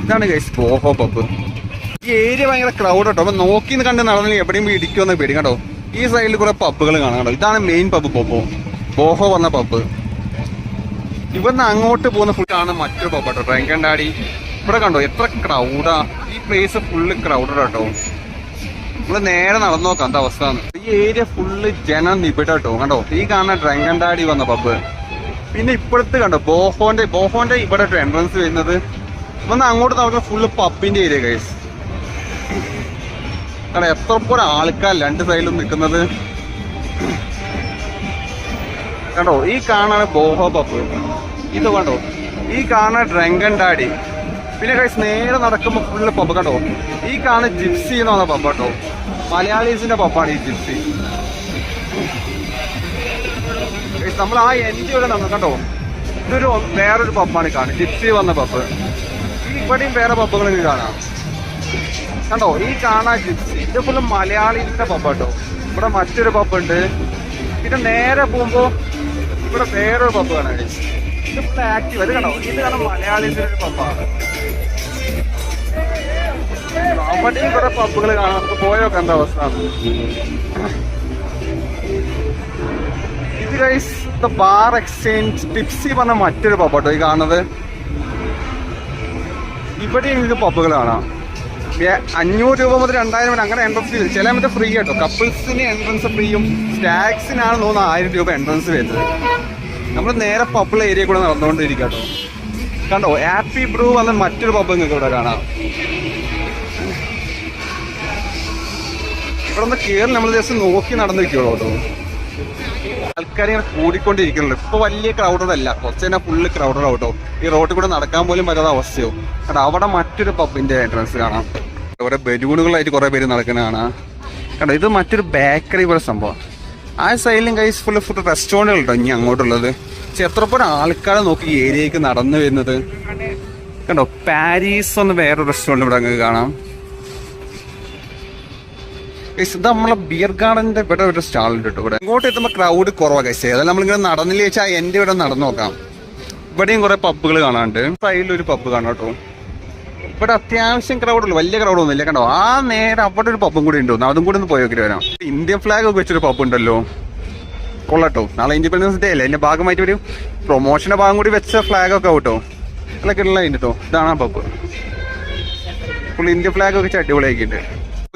ഇതാണ് guys boho pub. ഈ area ഭയങ്കര ക്രൗഡ് കേട്ടോ. അപ്പൊ നോക്കി കണ്ട് നടന്നില്ല എവിടെയും ഇടിക്കുമെന്ന് പേടി കേട്ടോ. ഈ സൈഡിൽ കുറെ പബ്ബുകൾ കാണാം കേട്ടോ. ഇതാണ് മെയിൻ പബ് ബോഹോ വന്ന പബ്. ഇവിടുന്ന് അങ്ങോട്ട് പോകുന്ന ഫുള്ളാണ് മറ്റൊരു പബ് കേട്ടോ, ഡ്രങ്കൻ ഡാഡി. ഇവിടെ കണ്ടോ എത്ര ക്രൗഡാ. ഈ പ്ലേസ് ഫുള്ള് ക്രൗഡഡ് കേട്ടോ. നമ്മള് നേരെ നടന്നു നോക്കാം എന്താ അവസ്ഥ. ഈ ഏരിയ ഫുള്ള് ജനം നിബിഡ കേട്ടോ. കണ്ടോ ഈ കാണുന്ന ഡ്രങ്കൻ ഡാഡി വന്ന പബ്. പിന്നെ ഇപ്പോഴത്തെ കണ്ടോ ബോഹോന്റെ ഇവിടെ എൻട്രൻസ് വരുന്നത്. വന്ന് അങ്ങോട്ട് നടക്കുന്ന ഫുള്ള് പബിന്റെ ഏരിയ ഗൈസ്. കാരണം എത്ര പോലെ ആൾക്കാർ രണ്ട് സൈഡിലും നിൽക്കുന്നത് കണ്ടോ. ഈ കാണാണ് ബോഹോ പബ്. ഇത് കണ്ടോ ഈ കാണുന്ന ഡ്രങ്കൻ ഡാഡി. പിന്നെ ഗൈസ് നേരെ നടക്കുമ്പോൾ ഫുള്ള് പബ് കണ്ടോ. ഈ കാണുന്ന ജിപ്സി എന്ന് പറഞ്ഞ പബ് കേട്ടോ. മലയാളീസിന്റെ പബ്ബാണ് ഈ ജിപ്സി. നമ്മൾ ആ എൻജി ഇവിടെ നടന്നു കണ്ടോ. ഇതൊരു വേറൊരു പബ്ബാണ് കാണുന്നത്, ജിപ്സി വന്ന പബ്. ഇവിടെയും വേറെ പബ്ബുകൾ കാണാം കണ്ടോ. ഈ കാണാൻ ജിപ്സി ഇത് ഫുള്ള് മലയാളീസിന്റെ പബ്ബ് കേട്ടോ. ഇവിടെ മറ്റൊരു പബ് ഉണ്ട്. പിന്നെ നേരെ പോകുമ്പോ ഇവിടെ വേറൊരു പബ്ബ് കാണാൻ. ഇത് ഫുള്ള് ആക്റ്റീവ്. ഇത് കണ്ടോ ഇത് കാണാൻ മലയാളീസിന്റെ ഒരു പബ്ബാണ്. അവിടെയും കുറെ പബ്ബുകൾ കാണാം. നമുക്ക് പോയൊക്കെ എന്താ അവസ്ഥ. ഇത് guys the bar exchange tipsy പറഞ്ഞ മറ്റൊരു പബ് കേട്ടോ ഈ കാണുന്നത്. ഇവിടെയും ഇത് പബ്ബുകൾ കാണാം. 500 രൂപ മുതൽ 2000 വരെ അങ്ങനെ എൻട്രൻസ് ചെയ്ത് ചില മറ്റേ ഫ്രീ കേട്ടോ. കപ്പിൾസിന് എൻട്രൻസ് ഫ്രീയും സ്റ്റാക്സിനാണ് തോന്നുന്നത് 1000 രൂപ എൻട്രൻസ് വരുന്നത്. നമ്മൾ നേരെ പബ്ബിൾ ഏരിയ കൂടെ നടന്നുകൊണ്ടിരിക്കുക കേട്ടോ. കണ്ടോ ഹാപ്പി ബ്രൂ വന്ന മറ്റൊരു പബ്ബ് നിങ്ങൾക്ക് ഇവിടെ കാണാം. ഇവിടെ ഒന്ന് കയറി നമ്മൾ ജസ്റ്റ് നോക്കി നടന്നിരിക്കുള്ളൂ കേട്ടോ. ആൾക്കാർ ഇങ്ങനെ കൂടിക്കൊണ്ടിരിക്കുന്നുള്ളൂ. ഇപ്പൊ വലിയ ക്രൗഡഡ് അല്ല, കുറച്ച് തന്നെ ഫുള്ള് ക്രൗഡഡ് ആവട്ടോ. ഈ റോഡിൽ കൂടെ നടക്കാൻ പോലും പറ്റാത്ത അവസ്ഥയോ. കാരണം അവിടെ മറ്റൊരു പബ്ബിന്റെ എൻട്രൻസ് കാണാം. കുറെ ബലൂണുകളായിട്ട് കുറെ പേര് നടക്കുന്ന കാണാം. കണ്ടോ ഇത് മറ്റൊരു ബേക്കറി പോലെ സംഭവം. ആ സൈഡിലും കൈസ് ഫുള്ള് ഫുഡ് റെസ്റ്റോറൻറ്റുകൾ കേട്ടോ ഇനി അങ്ങോട്ടുള്ളത്. പക്ഷെ എത്രപ്പോഴും ആൾക്കാരെ നോക്കി ഈ ഏരിയക്ക് നടന്നു വരുന്നത് കണ്ടോ. പാരീസ് എന്ന് വേറൊരു റെസ്റ്റോറൻറ്റ് ഇവിടെ അങ്ങ് കാണാം. ഇത് നമ്മളെ ബിയർ ഗാർഡന്റെ ഇവിടെ ഒരു സ്റ്റാൾ ഉണ്ട് കേട്ടോ. ഇവിടെ ഇങ്ങോട്ട് എത്തുമ്പോൾ ക്രൗഡ് കുറവാണ് കൈസ്. അതായത് നമ്മളിങ്ങനെ നടന്നില്ല വെച്ചാൽ എൻ്റെ ഇവിടെ നടന്നു നോക്കാം. ഇവിടെയും കുറെ പബ്ബുകൾ കാണാണ്ട്. സൈഡിലൊരു പബ്ബ് കാണാം കേട്ടോ. ഇവിടെ അത്യാവശ്യം ക്രൗഡുള്ളൂ, വലിയ ക്രൗഡൊന്നും ഇല്ല കണ്ടോ. ആ നേരെ അവിടെ ഒരു പബ്ബും കൂടി ഉണ്ടോ, അതും കൂടി ഒന്ന് പോയി നോക്കിയിട്ട് വരാം. ഇന്ത്യൻ ഫ്ലാഗ് ഒക്കെ വെച്ചൊരു പബ്ബ് ഉണ്ടല്ലോ, കൊള്ളട്ടോ. നാളെ ഇൻഡിപെൻഡൻസ് ഡേ അല്ലേ, അതിന്റെ ഭാഗമായിട്ട് ഒരു പ്രൊമോഷന്റെ ഭാഗം കൂടി വെച്ച ഫ്ലാഗ് ഒക്കെ കേട്ടോ. അതൊക്കെ ഉള്ള കേട്ടോ. ഇതാണ് ആ പബ്ബ്. ഫുൾ ഇന്ത്യൻ ഫ്ലാഗ് ഒക്കെ അടിപൊളിയാക്കിയിട്ട്.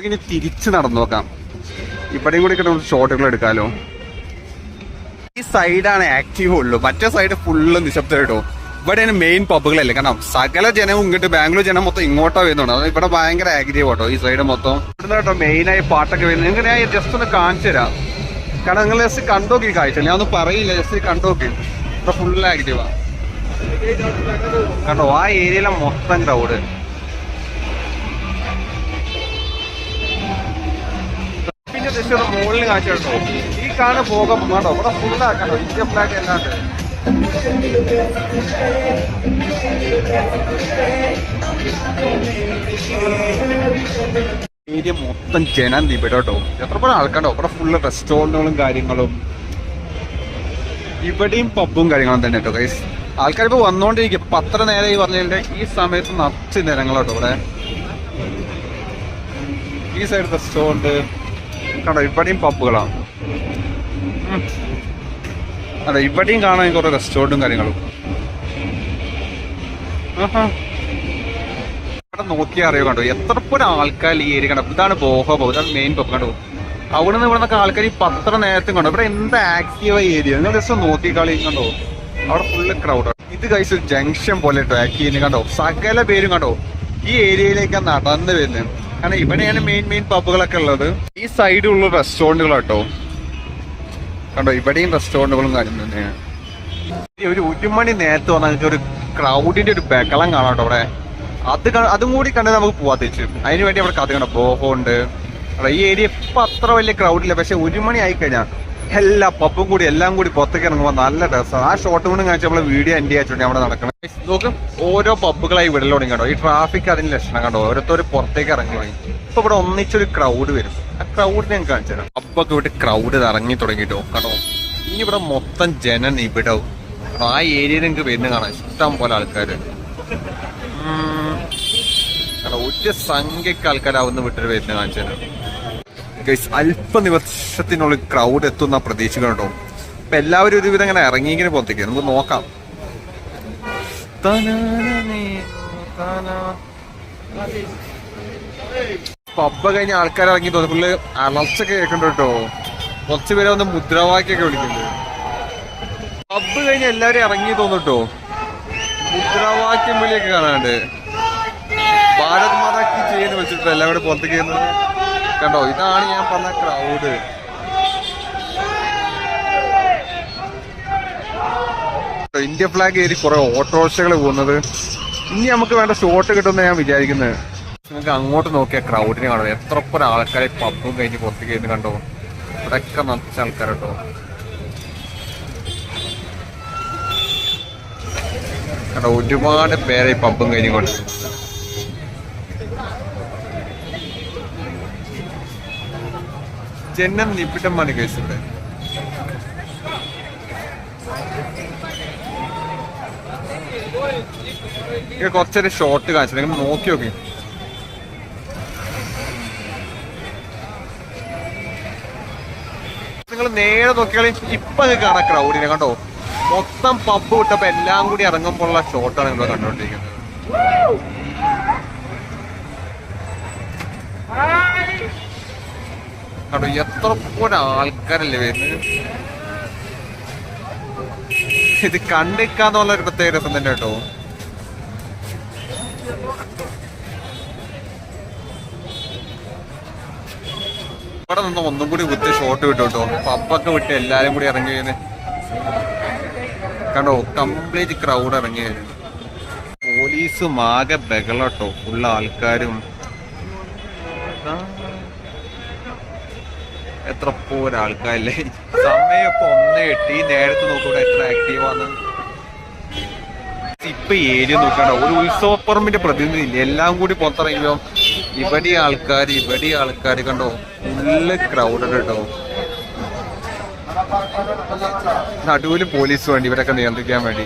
ഇനി തിരിച്ച് നടന്നു നോക്കാം. ഇവിടെയും കൂടി കിട്ടുന്ന ഷോട്ടുകൾ എടുക്കാലോ. ഈ സൈഡാണ് ആക്റ്റീവ് ഉള്ളൂ, മറ്റേ സൈഡ് ഫുള്ള് നിശബ്ദം കേട്ടോ. ഇവിടെയാണ് മെയിൻ പബ്ബുകളല്ലേ. കാരണം സകല ജനവും ഇങ്ങോട്ട് ബാംഗ്ലൂർ ജനം മൊത്തം ഇങ്ങോട്ടോ വരുന്നുണ്ട്. അത് ഇവിടെ ഭയങ്കര ആക്റ്റീവ് കേട്ടോ ഈ സൈഡ് മൊത്തം. ഇവിടുന്ന് കേട്ടോ മെയിനായി പാട്ടൊക്കെ വരുന്നത്. നിങ്ങൾക്ക് ഞാൻ ജസ്റ്റ് ഒന്ന് കാണിച്ചു തരാം. കാരണം നിങ്ങൾ ജസ്റ്റ് കണ്ടോക്കി കാഴ്ച, ഞാൻ ഒന്നും പറയില്ല, ജസ്റ്റ് കണ്ടോക്കി. ഇവിടെ ഫുള്ള് ആക്റ്റീവാ കണ്ടോ. ആ ഏരിയയിലെ മൊത്തം ക്രൗഡ്. പിന്നെ ജസ്റ്റ് ഒന്ന് മുകളിൽ കാണിച്ചു കേട്ടോ. ഈ കാണു പോകാൻ കേട്ടോ. ഇവിടെ ഫുള്ളാക്കണ്ടോ ഇന്ത്യ ഫ്ലാഗ് അല്ലാണ്ട്. ഏരിയ മൊത്തം ജനം ഇവിടെ എത്രപോലെ ആൾക്കാരോ. ഇവിടെ ഫുള്ള് റെസ്റ്റോറൻറ്റുകളും കാര്യങ്ങളും. ഇവിടെയും പബ്ബും കാര്യങ്ങളും തന്നെ കേട്ടോ ഗൈസ്. ആൾക്കാരിപ്പോൾ വന്നുകൊണ്ടിരിക്കും. 10 നേരമായി പറഞ്ഞതിൻ്റെ ഈ സമയത്ത് നിറച്ച് ജനങ്ങളോട്ടോ ഇവിടെ. ഈ സൈഡ് റെസ്റ്റോറൻറ്റ് കണ്ടോ. ഇവിടെയും പബ്ബുകളാണ്. അതെ ഇവിടെയും കാണാൻ കുറെ റെസ്റ്റോറൻറ്റും കാര്യങ്ങളും. ഇവിടെ നോക്കിയാൽ അറിയോ കണ്ടോ എത്രപ്പോഴും ആൾക്കാർ ഈ ഏരിയ കണ്ടോ. ഇതാണ് ബോഹോ പബ്, ഇതാണ് മെയിൻ പബ് കണ്ടോ. അവിടെ നിന്ന് ഇവിടെ നിന്നൊക്കെ ആൾക്കാർ ഈ 10 നേരത്തും കണ്ടോ. ഇവിടെ എന്താ ആക്റ്റീവായ ഏരിയ നിങ്ങൾ ജസ്റ്റ് നോക്കിക്കളി കണ്ടോ. അവിടെ ഫുള്ള് ക്രൗഡാണ്. ഇത് കഴിച്ച് ഒരു ജംഗ്ഷൻ പോലെ കേട്ടോ ആക്റ്റീവ് കണ്ടോ. സകല പേരും കണ്ടോ ഈ ഏരിയയിലേക്കാണ് നടന്നു വരുന്നത്. കാരണം ഇവിടെയാണ് മെയിൻ പബ്ബുകളൊക്കെ ഉള്ളത്. ഈ സൈഡിലുള്ള റെസ്റ്റോറൻറ്റുകളാട്ടോ കണ്ടോ. ഇവിടെയും റെസ്റ്റോറൻറ്റുകളും കാര്യം തന്നെയാണ്. ഒരു 1 മണി നേരത്ത് വന്നാൽ നിങ്ങൾക്ക് ഒരു ക്രൗഡിന്റെ ഒരു ബഹളം കാണാം കേട്ടോ അവിടെ. അതും കൂടി കണ്ട് നമുക്ക് പോവാൻ തിരിച്ചു. അതിന് വേണ്ടി അവിടെ കഥ കണ്ടോ. ബോഹോ ഉണ്ട്. ഈ ഏരിയ ഇപ്പൊ അത്ര വലിയ ക്രൗഡില്ല. പക്ഷെ 1 മണി ആയി കഴിഞ്ഞാൽ എല്ലാ പബ്ബും കൂടി എല്ലാം കൂടി പുറത്തേക്ക് ഇറങ്ങുമ്പോൾ നല്ല രസമാണ്. ആ ഷോട്ട് കൊണ്ടും കാണിച്ച് നമ്മള് വീഡിയോ എൻഡ് ചെയ്യാൻ അവിടെ നടക്കണം. നോക്കും ഓരോ പബ്ബുകളായി വിടലോടും കണ്ടോ. ഈ ട്രാഫിക് അതിന്റെ ലക്ഷണം കണ്ടോ. ഓരോരുത്തർ പുറത്തേക്ക് ഇറങ്ങി തുടങ്ങി. ഇപ്പൊ ഇവിടെ ഒന്നിച്ചൊരു ക്രൗഡ് വരും. ആ ക്രൗഡിനെ ഞാൻ കാണിച്ചു തരാം. പബ്ബൊക്കെ ഇവിടെ ക്രൗഡ് ഇറങ്ങി തുടങ്ങിട്ടോ കണ്ടോ. ഇനി ഇവിടെ മൊത്തം ജനം ഇവിടാവും. ആ ഏരിയയിൽ നിങ്ങൾക്ക് വരുന്ന കാണാം ഇഷ്ടം പോലെ ആൾക്കാര്. സംഖ്യക്ക് ആൾക്കാരാവുന്ന വിട്ടൊരു വരുന്ന കാണിച്ചാൽ അല്പ നിമിഷത്തിനുള്ളിൽ ക്രൗഡ് എത്തുന്ന പ്രതീക്ഷിക്കണോ. ഇപ്പൊ എല്ലാവരും ഒരുവിധം ഇങ്ങനെ ഇറങ്ങിയിങ്ങനെ പുറത്തേക്ക് നമുക്ക് നോക്കാം. പബ്ബ് കഴിഞ്ഞ ആൾക്കാർ ഇറങ്ങി തോന്നി ഫുള്ള് അലർച്ചൊക്കെ കേൾക്കണ്ട കേട്ടോ. കുറച്ച് പേരെ ഒന്ന് മുദ്രാവാക്യൊക്കെ വിളിക്കുന്നുണ്ട്. പബ്ബ് കഴിഞ്ഞ എല്ലാവരും ഇറങ്ങി തോന്നിട്ടോ. മുദ്രാവാക്യം വിളിയൊക്കെ കാണാണ്ട് ഭാരത് മാതാ കി ജയ് എന്ന് വെച്ചിട്ട് എല്ലാവരും പുറത്തേക്ക് ചെയ്യുന്നത് കണ്ടോ. ഇതാണ് ഞാൻ പറഞ്ഞ ക്രൗഡ്. ഇന്ത്യ ഫ്ലാഗ് ഏരി കുറെ ഓട്ടോറിക്ഷകൾ പോകുന്നത്. ഇനി നമുക്ക് വേണ്ട ഷോട്ട് കിട്ടുമെന്ന് ഞാൻ വിചാരിക്കുന്നത്. നമുക്ക് അങ്ങോട്ട് നോക്കിയ ക്രൗഡിനെ കാണും. എത്ര ആൾക്കാരെ പബ്ബും കഴിഞ്ഞ് പുറത്തേക്ക് ചെയ്യുന്നത് കണ്ടോ. ഇവിടെയൊക്കെ നിറച്ച ആൾക്കാരട്ടോ. കണ്ടോ ഒരുപാട് പേരെ പബ്ബും കഴിഞ്ഞ് കൊണ്ട്. ജന്നം നിബിഡമാണ് കേസിവിടെ. കുറച്ചൊരു ഷോർട്ട് കാണിച്ചു നിങ്ങൾ നോക്കി നോക്കി. നിങ്ങൾ നേരെ നോക്കിയാൽ ഇപ്പൊ കാണാം ക്രൗഡിനെ കണ്ടോ. മൊത്തം പബ്ബ് വിട്ടപ്പോ എല്ലാം കൂടി ഇറങ്ങുമ്പോഴുള്ള ഷോട്ടാണ് നിങ്ങൾ കണ്ടോണ്ടിരിക്കുന്നത്. കണ്ടോ എത്ര പോലെ ആൾക്കാരല്ലേ വരുന്നത്. ഇത് കണ്ടിക്കാന്നുള്ള ഒരു പ്രത്യേക രസം തന്നെ കേട്ടോ. ഇവിടെ നിന്ന് ഒന്നും കൂടി വിട്ട് ഷോട്ട് വിട്ടു കേട്ടോ. പബ്ബൊക്കെ വിട്ട് എല്ലാരും കൂടി ഇറങ്ങി വരുന്നത് കണ്ടോ. കംപ്ലീറ്റ് ക്രൗഡ് ഇറങ്ങി വരുന്നു. പോലീസും ആകെ ബഹളട്ടോ. ഉള്ള ആൾക്കാരും എത്ര പോലെ ആൾക്കാരല്ലേ. സമയം ഇപ്പൊ 1:08. ഈ നേരത്തെ നോക്കൂടെ എത്ര ആക്റ്റീവാണ്. ഇപ്പൊ ഏരിയ നോക്കണ്ട. ഒരു ഉത്സവപ്പറമ്പിന്റെ പ്രതിനിധി ഇല്ല. എല്ലാം കൂടി പുറത്തിറങ്ങിയോ ഇവിടെ ആൾക്കാർ കണ്ടോ. ഫുള്ള് ക്രൗഡഡ് കേട്ടോ. നടുവില് പോലീസ് വേണ്ടി ഇവരൊക്കെ നിയന്ത്രിക്കാൻ വേണ്ടി.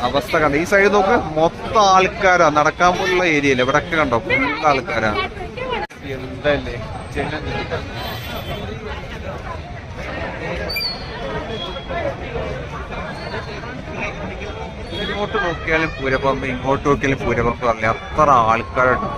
അവസ്ഥ കണ്ട. ഈ സൈഡ് നോക്ക് മൊത്തം ആൾക്കാരാ. നടക്കാൻ പോലുള്ള ഏരിയയില്ല. ഇവിടൊക്കെ കണ്ടോ ഫുൾ ആൾക്കാരാ. എന്തല്ലേ ഇങ്ങോട്ട് നോക്കിയാലും പൂരപ്പമ്പ്, ഇങ്ങോട്ട് നോക്കിയാലും പൂരപ്പമ്പ്. അത്ര ആൾക്കാരുണ്ട്.